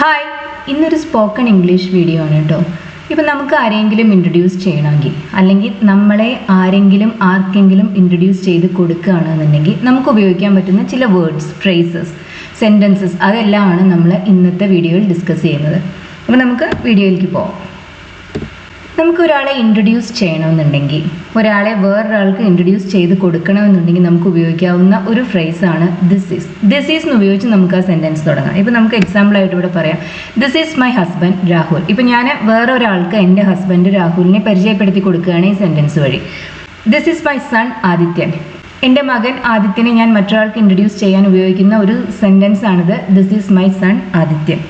Hi, ഇന്നൊരു spoken English video ആണ് കേട്ടോ. ഇപ്പം നമുക്ക് ആരെങ്കിലും ഇൻട്രൊഡ്യൂസ് ചെയ്യണമെങ്കിൽ അല്ലെങ്കിൽ നമ്മളെ ആർക്കെങ്കിലും ഇൻട്രൊഡ്യൂസ് ചെയ്ത് കൊടുക്കുകയാണെന്നുണ്ടെങ്കിൽ നമുക്ക് ഉപയോഗിക്കാൻ പറ്റുന്ന ചില വേർഡ്സ്, ഫ്രേസസ്, സെൻറ്റൻസസ് അതെല്ലാമാണ് നമ്മൾ ഇന്നത്തെ വീഡിയോയിൽ ഡിസ്കസ് ചെയ്യുന്നത്. അപ്പോൾ നമുക്ക് വീഡിയോയിലേക്ക് പോകാം. നമുക്ക് ഒരാളെ ഇൻട്രൊഡ്യൂസ് ചെയ്യണമെന്നുണ്ടെങ്കിൽ, ഒരാളെ വേറൊരാൾക്ക് ഇൻട്രൊഡ്യൂസ് ചെയ്ത് കൊടുക്കണമെന്നുണ്ടെങ്കിൽ നമുക്ക് ഉപയോഗിക്കാവുന്ന ഒരു ഫ്രേസാണ് ദിസ് ഈസ് എന്ന് ഉപയോഗിച്ച് നമുക്ക് ആ സെൻറ്റൻസ് തുടങ്ങാം. ഇപ്പോൾ നമുക്ക് എക്സാമ്പിളായിട്ട് ഇവിടെ പറയാം, this is my husband Rahul. ഇപ്പോൾ ഞാൻ വേറെ ഒരാൾക്ക് എൻ്റെ ഹസ്ബൻഡ് രാഹുലിനെ പരിചയപ്പെടുത്തി കൊടുക്കുകയാണ് ഈ സെൻറ്റൻസ് വഴി. This is my son Adithyan. എൻ്റെ മകൻ ആദിത്യനെ ഞാൻ മറ്റൊരാൾക്ക് ഇൻട്രൊഡ്യൂസ് ചെയ്യാൻ ഉപയോഗിക്കുന്ന ഒരു സെൻറ്റൻസ് ആണിത്, this is my son Adithyan.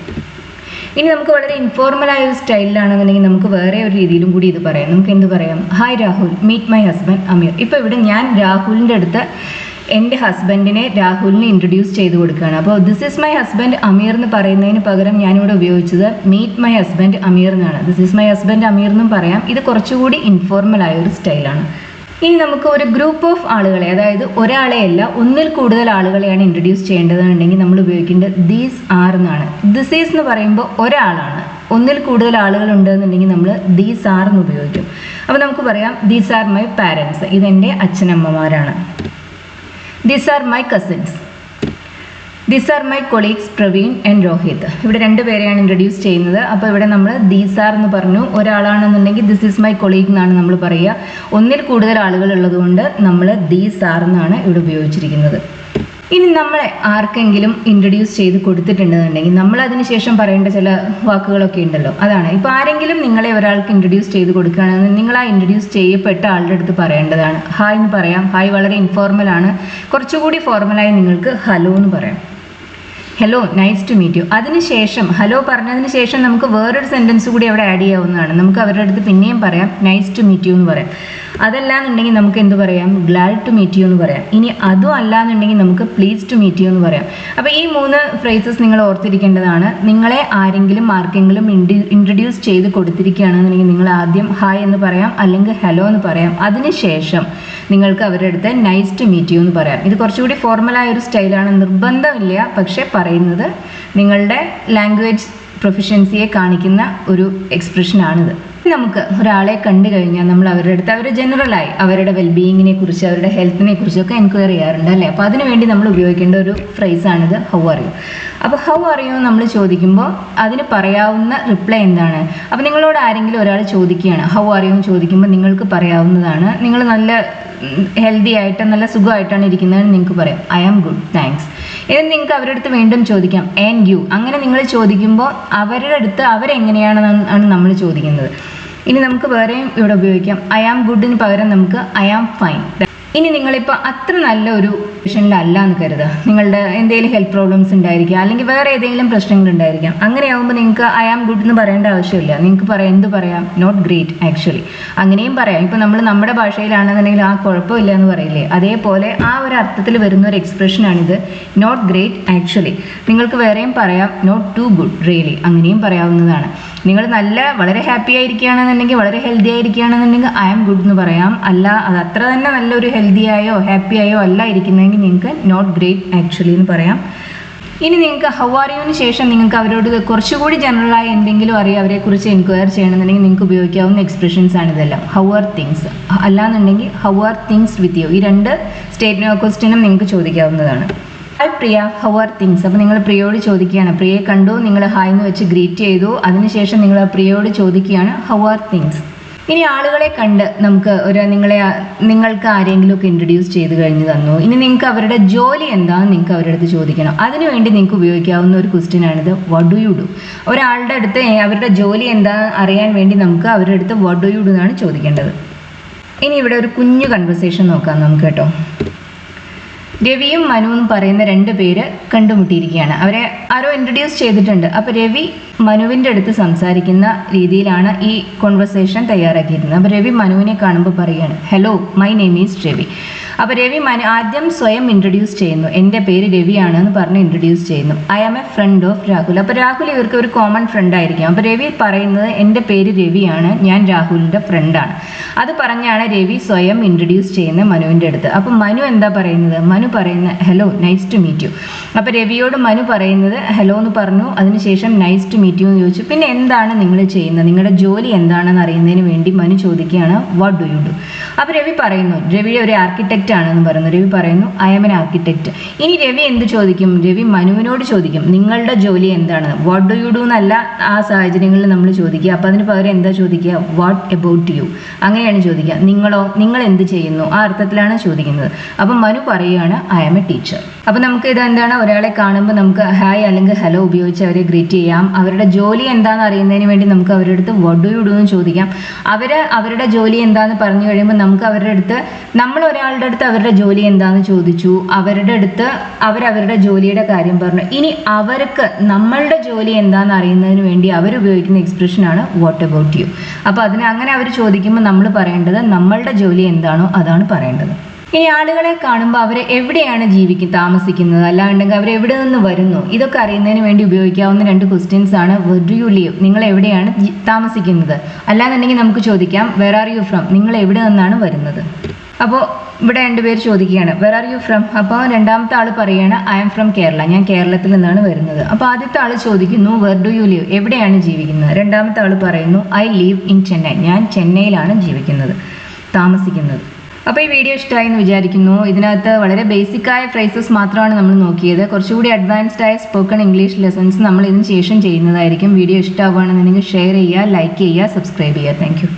ഇനി നമുക്ക് വളരെ ഇൻഫോർമലായ ഒരു സ്റ്റൈലിലാണെന്നുണ്ടെങ്കിൽ നമുക്ക് വേറെ ഒരു രീതിയിലും കൂടി ഇത് പറയാം. നമുക്ക് എന്ത് പറയാം? Hi Rahul, meet my husband Ameer. ഇപ്പോൾ ഇവിടെ ഞാൻ രാഹുലിൻ്റെ അടുത്ത് എൻ്റെ ഹസ്ബൻഡിനെ രാഹുലിനെ ഇൻട്രൊഡ്യൂസ് ചെയ്ത് കൊടുക്കുകയാണ്. അപ്പോൾ ദിസ് ഈസ് മൈ ഹസ്ബൻഡ് അമീർ എന്ന് പറയുന്നതിന് പകരം ഞാനിവിടെ ഉപയോഗിച്ചത് മീറ്റ് മൈ ഹസ്ബൻഡ് അമീർ എന്നാണ്. ദിസ് ഈസ് മൈ ഹസ്ബൻഡ് അമീർ എന്നും പറയാം. ഇത് കുറച്ചുകൂടി ഇൻഫോർമലായ ഒരു സ്റ്റൈലാണ്. ഇനി നമുക്ക് ഒരു ഗ്രൂപ്പ് ഓഫ് ആളുകളെ, അതായത് ഒരാളെയല്ല ഒന്നിൽ കൂടുതൽ ആളുകളെയാണ് ഇൻട്രൊഡ്യൂസ് ചെയ്യേണ്ടതെന്നുണ്ടെങ്കിൽ നമ്മൾ ഉപയോഗിക്കേണ്ടത് ദീസ് ആർ എന്നാണ്. ദിസ് ഈസ് എന്ന് പറയുമ്പോൾ ഒരാളാണ്, ഒന്നിൽ കൂടുതൽ ആളുകൾ ഉണ്ടെന്നുണ്ടെങ്കിൽ നമ്മൾ ദീസ് ആർ എന്ന് ഉപയോഗിക്കും. അപ്പോൾ നമുക്ക് പറയാം, ദീസ് ആർ മൈ പാരൻസ്, ഇതെൻ്റെ അച്ഛനമ്മമാരാണ്. These are my cousins. These are my colleagues Praveen and Rohit. ഇവിടെ രണ്ട് പേരെയാണ് ഇൻട്രൊഡ്യൂസ് ചെയ്യുന്നത്. അപ്പോൾ ഇവിടെ നമ്മൾ ദീസ് ആർ എന്ന് പറഞ്ഞു. ഒരാളാണെന്നുണ്ടെങ്കിൽ ദിസ് ഈസ് മൈ കൊളീഗ് എന്നാണ് നമ്മൾ പറയുക. ഒന്നിൽ കൂടുതൽ ആളുകൾ ഉള്ളതുകൊണ്ട് നമ്മൾ ദീസ് ആർ എന്നാണ് ഇവിടെ ഉപയോഗിച്ചിരിക്കുന്നത്. ഇനി നമ്മളെ ആർക്കെങ്കിലും ഇൻട്രൊഡ്യൂസ് ചെയ്ത് കൊടുത്തിട്ടുണ്ടെന്നുണ്ടെങ്കിൽ നമ്മൾ അതിനുശേഷം പറയേണ്ട ചില വാക്കുകളൊക്കെ ഉണ്ടല്ലോ, അതാണ്. ഇപ്പോൾ ആരെങ്കിലും നിങ്ങളെ ഒരാൾക്ക് ഇൻട്രൊഡ്യൂസ് ചെയ്ത് കൊടുക്കുകയാണെന്ന് നിങ്ങൾ ആ ഇൻട്രൊഡ്യൂസ് ചെയ്യപ്പെട്ട ആളുടെ അടുത്ത് പറയേണ്ടതാണ്. ഹായ് എന്ന് പറയാം. ഹായ് വളരെ ഇൻഫോർമലാണ്. കുറച്ചുകൂടി ഫോർമലായി നിങ്ങൾക്ക് ഹലോ എന്ന് പറയാം. Hello, nice to meet you. അതിനുശേഷം ഹലോ പറഞ്ഞതിന് ശേഷം നമുക്ക് വേറൊരു സെൻറ്റൻസ് കൂടി അവിടെ ആഡ് ചെയ്യാവുന്നതാണ്. നമുക്ക് അവരുടെ അടുത്ത് പിന്നെയും പറയാം നൈസ് ടു മീറ്റ് യു എന്ന് പറയാം. അതല്ലാന്നുണ്ടെങ്കിൽ നമുക്ക് എന്ത് പറയാം? ഗ്ലാഡ് ടു മീറ്റ് യു എന്ന് പറയാം. ഇനി അതും അല്ലാന്നുണ്ടെങ്കിൽ നമുക്ക് പ്ലീസ് ടു മീറ്റ് യു എന്ന് പറയാം. അപ്പോൾ ഈ 3 ഫ്രേസസ് നിങ്ങൾ ഓർത്തിരിക്കേണ്ടതാണ്. നിങ്ങളെ ആർക്കെങ്കിലും ഇൻട്രൊഡ്യൂസ് ചെയ്ത് കൊടുത്തിരിക്കുകയാണെന്നുണ്ടെങ്കിൽ നിങ്ങൾ ആദ്യം ഹായ് എന്ന് പറയാം, അല്ലെങ്കിൽ ഹലോ എന്ന് പറയാം. അതിനുശേഷം നിങ്ങൾക്ക് അവരുടെ അടുത്ത് നൈസ് ടു മീറ്റ് യു എന്ന് പറയാം. ഇത് കുറച്ചുകൂടി ഫോർമലായ ഒരു സ്റ്റൈലാണ്, നിർബന്ധമില്ല, പക്ഷേ പറയുന്നത് നിങ്ങളുടെ ലാംഗ്വേജ് പ്രൊഫിഷ്യൻസിയെ കാണിക്കുന്ന ഒരു എക്സ്പ്രഷനാണിത്. നമുക്ക് ഒരാളെ കണ്ടു കഴിഞ്ഞാൽ നമ്മൾ അവരുടെ അടുത്ത് ജനറലായി അവരുടെ വെൽബീയിങ്ങിനെ കുറിച്ച്, അവരുടെ ഹെൽത്തിനെ കുറിച്ചൊക്കെ എൻക്വയറി ചെയ്യാറുണ്ട് അല്ലേ. അപ്പോൾ അതിനുവേണ്ടി നമ്മൾ ഉപയോഗിക്കേണ്ട ഒരു ഫ്രേസാണിത്, ഹൗ ആർ യു. അപ്പോൾ ഹൗ ആർ യു നമ്മൾ ചോദിക്കുമ്പോൾ അതിന് പറയാവുന്ന റിപ്ലൈ എന്താണ്? അപ്പോൾ നിങ്ങളോട് ആരെങ്കിലും ഒരാൾ ചോദിക്കുകയാണ് ഹൗ ആർ യു എന്ന് ചോദിക്കുമ്പോൾ നിങ്ങൾക്ക് പറയാവുന്നതാണ്, നിങ്ങൾ നല്ല ഹെൽത്തി ആയിട്ട് നല്ല സുഖമായിട്ടാണ് ഇരിക്കുന്നതെന്ന് നിങ്ങൾക്ക് പറയാം, ഐ ആം ഗുഡ് താങ്ക്സ്. ഇനി നിങ്ങൾക്ക് അവരുടെ അടുത്ത് വീണ്ടും ചോദിക്കാം ആൻഡ് യു. അങ്ങനെ നിങ്ങൾ ചോദിക്കുമ്പോൾ അവരുടെ അടുത്ത് അവരെങ്ങനെയാണെന്നാണ് നമ്മൾ ചോദിക്കുന്നത്. ഇനി നമുക്ക് വേറെയും ഇവിടെ ഉപയോഗിക്കാം, ഐ ആം ഗുഡിന് പകരം നമുക്ക് ഐ ആം ഫൈൻ. ഇനി നിങ്ങളിപ്പോൾ അത്ര നല്ല ഒരു പൊസിഷനിലല്ല എന്ന് കരുതുക, നിങ്ങളുടെ എന്തെങ്കിലും ഹെൽത്ത് പ്രോബ്ലംസ് ഉണ്ടായിരിക്കാം, അല്ലെങ്കിൽ വേറെ ഏതെങ്കിലും പ്രശ്നങ്ങൾ ഉണ്ടായിരിക്കാം. അങ്ങനെയാകുമ്പോൾ നിങ്ങൾക്ക് ഐ ആം ഗുഡ് എന്ന് പറയേണ്ട ആവശ്യമില്ല. നിങ്ങൾക്ക് എന്ത് പറയാം? Not great actually. അങ്ങനെയും പറയാം. ഇപ്പോൾ നമ്മൾ നമ്മുടെ ഭാഷയിലാണെന്നുണ്ടെങ്കിൽ ആ കുഴപ്പമില്ല എന്ന് പറയില്ലേ, അതേപോലെ ആ ഒരു അർത്ഥത്തിൽ വരുന്ന ഒരു എക്സ്പ്രഷനാണിത്, നോട്ട് ഗ്രേറ്റ് ആക്ച്വലി. നിങ്ങൾക്ക് വേറെയും പറയാം നോട്ട് ടു ഗുഡ് റിയലി, അങ്ങനെയും പറയാവുന്നതാണ്. നിങ്ങൾ വളരെ ഹാപ്പി ആയിരിക്കുകയാണെന്നുണ്ടെങ്കിൽ, വളരെ ഹെൽത്തി ആയിരിക്കുകയാണെന്നുണ്ടെങ്കിൽ ഐ ആം ഗുഡ് എന്ന് പറയാം. അല്ല, അത് അത്ര തന്നെ നല്ലൊരു ഹെൽത്തിയായോ ഹാപ്പിയായോ അല്ല ഇരിക്കുന്നതെങ്കിൽ നിങ്ങൾക്ക് നോട്ട് ഗ്രേറ്റ് ആക്ച്വലി എന്ന് പറയാം. ഇനി നിങ്ങൾക്ക് ഹൗ ആർ യുവിന് ശേഷം നിങ്ങൾക്ക് അവരോട് കുറച്ചുകൂടി ജനറലായി എന്തെങ്കിലും അറിയാം, അവരെക്കുറിച്ച് എൻക്വയർ ചെയ്യണമെന്നുണ്ടെങ്കിൽ നിങ്ങൾക്ക് ഉപയോഗിക്കാവുന്ന എക്സ്പ്രഷൻസ് ആണ് ഇതെല്ലാം. ഹൗ ആർ തിങ്സ്, അല്ലാന്നുണ്ടെങ്കിൽ how are things with you. ഈ 2 ക്വസ്റ്റ്യനും നിങ്ങൾക്ക് ചോദിക്കാവുന്നതാണ്. Hi Priya, how are things. അപ്പോൾ നിങ്ങൾ പ്രിയയോട് ചോദിക്കുകയാണ്, പ്രിയയെ കണ്ടു, നിങ്ങൾ ഹായ് എന്ന് വെച്ച് ഗ്രീറ്റ് ചെയ്തു, അതിനുശേഷം നിങ്ങൾ പ്രിയയോട് ചോദിക്കുകയാണ് ഹൗ ആർ തിങ്സ്. ഇനി ആളുകളെ കണ്ട് നമുക്ക് നിങ്ങൾക്ക് ആരെങ്കിലുമൊക്കെ ഇൻട്രൊഡ്യൂസ് ചെയ്ത് കഴിഞ്ഞ് തന്നു, ഇനി നിങ്ങൾക്ക് അവരുടെ ജോലി എന്താണെന്ന് നിങ്ങൾക്ക് അവരുടെ അടുത്ത് ചോദിക്കണം. അതിനുവേണ്ടി നിങ്ങൾക്ക് ഉപയോഗിക്കാവുന്ന ഒരു ക്വസ്റ്റ്യൻ ആണിത്, വാട്ട് ഡു യു ഡു. ഒരാളുടെ അടുത്ത് അവരുടെ ജോലി എന്താണെന്ന് അറിയാൻ വേണ്ടി നമുക്ക് അവരുടെ അടുത്ത് വാട്ട് ഡു യു ഡു എന്നാണ് ചോദിക്കേണ്ടത്. ഇനി ഇവിടെ ഒരു കുഞ്ഞു കൺവെർസേഷൻ നോക്കാം നമുക്ക് കേട്ടോ. രവിയും മനു എന്ന് പറയുന്ന 2 പേര് കണ്ടുമുട്ടിയിരിക്കുകയാണ്. അവരെ ആരോ ഇൻട്രൊഡ്യൂസ് ചെയ്തിട്ടുണ്ട്. അപ്പോൾ രവി മനുവിൻ്റെ അടുത്ത് സംസാരിക്കുന്ന രീതിയിലാണ് ഈ കോൺവെർസേഷൻ തയ്യാറാക്കിയിരുന്നത്. അപ്പോൾ രവി മനുവിനെ കാണുമ്പോൾ പറയുകയാണ്, hello my name is Ravi. അപ്പോൾ രവി ആദ്യം സ്വയം ഇൻട്രൊഡ്യൂസ് ചെയ്യുന്നു. എൻ്റെ പേര് രവിയാണ് എന്ന് പറഞ്ഞ് ഇൻട്രൊഡ്യൂസ് ചെയ്യുന്നു. I am a friend of Rahul. അപ്പോൾ രാഹുൽ ഇവർക്ക് ഒരു കോമൺ ഫ്രണ്ട് ആയിരിക്കും. അപ്പോൾ രവി പറയുന്നത് എൻ്റെ പേര് രവിയാണ്, ഞാൻ രാഹുലിൻ്റെ ഫ്രണ്ടാണ്. അത് പറഞ്ഞാണ് രവി സ്വയം ഇൻട്രൊഡ്യൂസ് ചെയ്യുന്നത് മനുവിൻ്റെ അടുത്ത്. അപ്പോൾ മനു എന്താ പറയുന്നത്? മനു പറയുന്നത് hello, nice to meet you. അപ്പോൾ രവിയോട് മനു പറയുന്നത് ഹലോ എന്ന് പറഞ്ഞു. അതിനുശേഷം നൈസ് ടു മീറ്റ് യു എന്ന് ചോദിച്ചു. പിന്നെ എന്താണ് നിങ്ങൾ ചെയ്യുന്നത്, നിങ്ങളുടെ ജോലി എന്താണെന്ന് അറിയുന്നതിന് വേണ്ടി മനു ചോദിക്കുകയാണ് വാട്ട് ഡു യു ഡു. അപ്പോൾ രവി പറയുന്നു രവി ഒരു ആർക്കിടെക്റ്റ് ആണെന്ന് പറയുന്നു. രവി പറയുന്നു ഐ ആം എൻ ആർക്കിടെക്റ്റ്. ഇനി രവി എന്ത് ചോദിക്കും? രവി മനുവിനോട് ചോദിക്കും നിങ്ങളുടെ ജോലി എന്താണ്. വാട്ട് ഡു യു ഡു എന്നല്ല ആ സാഹചര്യങ്ങളിൽ നമ്മൾ ചോദിക്കുക. അപ്പോൾ അതിന് പകരം എന്താ ചോദിക്കുക? വാട്ട് എബൌട്ട് യു, അങ്ങനെയാണ് ചോദിക്കുക. നിങ്ങളോ, നിങ്ങൾ എന്ത് ചെയ്യുന്നു, ആ അർത്ഥത്തിലാണ് ചോദിക്കുന്നത്. അപ്പം മനു പറയുകയാണ് ഐ ആം എ ടീച്ചർ. അപ്പോൾ നമുക്ക് ഇത് എന്താണ്, ഒരാളെ കാണുമ്പോൾ നമുക്ക് ഹായ് അല്ലെങ്കിൽ ഹലോ ഉപയോഗിച്ച് അവരെ ഗ്രീറ്റ് ചെയ്യാം. അവരുടെ ജോലി എന്താണെന്ന് അറിയുന്നതിന് വേണ്ടി നമുക്ക് അവരുടെ അടുത്ത് വാട്ട് ഡു യു ഡു എന്ന് ചോദിക്കാം. അവരുടെ ജോലി എന്താണെന്ന് പറഞ്ഞു കഴിയുമ്പോൾ നമുക്ക് അവരുടെ അടുത്ത്, നമ്മൾ ഒരാളുടെ അടുത്ത് അവരുടെ ജോലി എന്താണെന്ന് ചോദിച്ചു, അവരുടെ അടുത്ത് അവരവരുടെ ജോലിയുടെ കാര്യം പറഞ്ഞു. ഇനി അവർക്ക് നമ്മളുടെ ജോലി എന്താണെന്ന് അറിയുന്നതിന് വേണ്ടി അവരുപയോഗിക്കുന്ന എക്സ്പ്രഷനാണ് വാട്ട് എബൌട്ട് യു. അപ്പോൾ അങ്ങനെ അവർ ചോദിക്കുമ്പോൾ നമ്മൾ പറയേണ്ടത് നമ്മളുടെ ജോലി എന്താണോ അതാണ് പറയേണ്ടത്. ഇനി ആളുകളെ കാണുമ്പോൾ അവർ എവിടെയാണ് താമസിക്കുന്നത്, അല്ലാണ്ടെങ്കിൽ അവർ എവിടെ നിന്ന് വരുന്നു, ഇതൊക്കെ അറിയുന്നതിന് വേണ്ടി ഉപയോഗിക്കാവുന്ന 2 ക്വസ്റ്റ്യൻസ് ആണ് വെർ ഡു യു ലീവ്, നിങ്ങൾ എവിടെയാണ് താമസിക്കുന്നത്. അല്ലാന്നുണ്ടെങ്കിൽ നമുക്ക് ചോദിക്കാം വെർ ആർ യു ഫ്രം, നിങ്ങൾ എവിടെ നിന്നാണ് വരുന്നത്. അപ്പോൾ ഇവിടെ 2 പേര് ചോദിക്കുകയാണ് വെർ ആർ യു ഫ്രം. അപ്പോൾ രണ്ടാമത്തെ ആൾ പറയുകയാണ് ഐ ആം ഫ്രം കേരള, ഞാൻ കേരളത്തിൽ നിന്നാണ് വരുന്നത്. അപ്പോൾ ആദ്യത്തെ ആൾ ചോദിക്കുന്നു വെർ ഡു യു ലീവ്, എവിടെയാണ് ജീവിക്കുന്നത്. രണ്ടാമത്തെ ആൾ പറയുന്നു ഐ ലീവ് ഇൻ ചെന്നൈ, ഞാൻ ചെന്നൈയിലാണ് താമസിക്കുന്നത്. അപ്പോൾ ഈ വീഡിയോ ഇഷ്ടമായി എന്ന് വിചാരിക്കുന്നു. ഇതിനകത്ത് വളരെ ബേസിക്കായ ഫ്രേസസ് മാത്രമാണ് നമ്മൾ നോക്കിയത്. കുറച്ചുകൂടി അഡ്വാൻസ്ഡ് ആയ സ്പോക്കൺ ഇംഗ്ലീഷ് ലെസൺസ് നമ്മൾ ഇതിന് ശേഷം ചെയ്യുന്നതായിരിക്കും. വീഡിയോ ഇഷ്ടമാവുകയാണെന്നുണ്ടെങ്കിൽ ഷെയർ ചെയ്യുക, ലൈക്ക് ചെയ്യുക, സബ്സ്ക്രൈബ് ചെയ്യുക. Thank you.